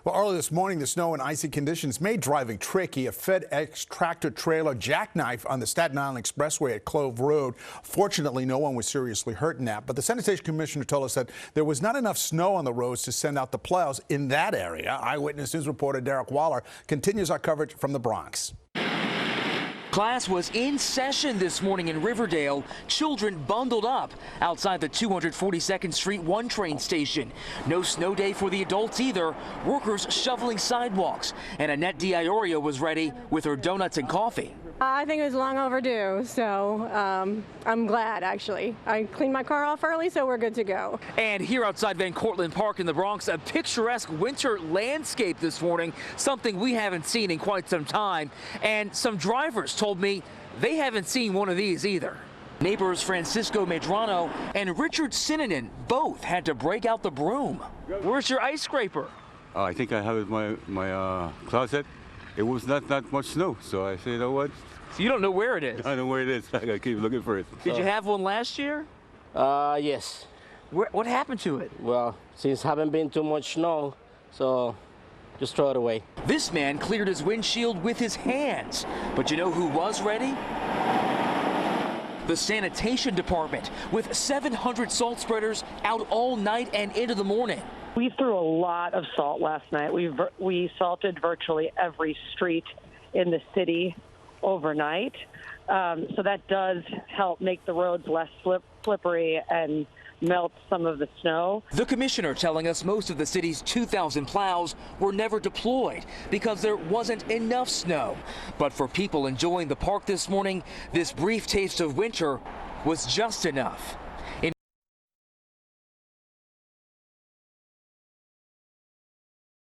Well, early this morning, the snow and icy conditions made driving tricky. A FedEx tractor trailer jackknife on the Staten Island Expressway at Clove Road. Fortunately, no one was seriously hurt in that. But the sanitation commissioner told us that there was not enough snow on the roads to send out the plows in that area. Eyewitness News reporter Derick Waller continues our coverage from the Bronx. Class was in session this morning in Riverdale. Children bundled up outside the 242nd Street 1 train station. No snow day for the adults either. Workers shoveling sidewalks. And Annette D'Iorio was ready with her donuts and coffee. I think it was long overdue, so I'm glad, actually. I cleaned my car off early, so we're good to go. And here outside Van Cortlandt Park in the Bronx, a picturesque winter landscape this morning, something we haven't seen in quite some time. And some drivers told me they haven't seen one of these either. Neighbors Francisco Medrano and Richard Sinanen both had to break out the broom. Where's your ice scraper? I think I have it in my closet. It was not much snow, so I said, you know what? So you don't know where it is? I know where it is. I gotta keep looking for it. Did you have one last year? Yes. What happened to it? Well, since haven't been too much snow, so just throw it away. This man cleared his windshield with his hands. But you know who was ready? The sanitation department, with 700 salt spreaders out all night and into the morning. We threw a lot of salt last night. We salted virtually every street in the city overnight. So that does help make the roads less slippery and melt some of the snow. The commissioner telling us most of the city's 2,000 plows were never deployed because there wasn't enough snow. But for people enjoying the park this morning, this brief taste of winter was just enough.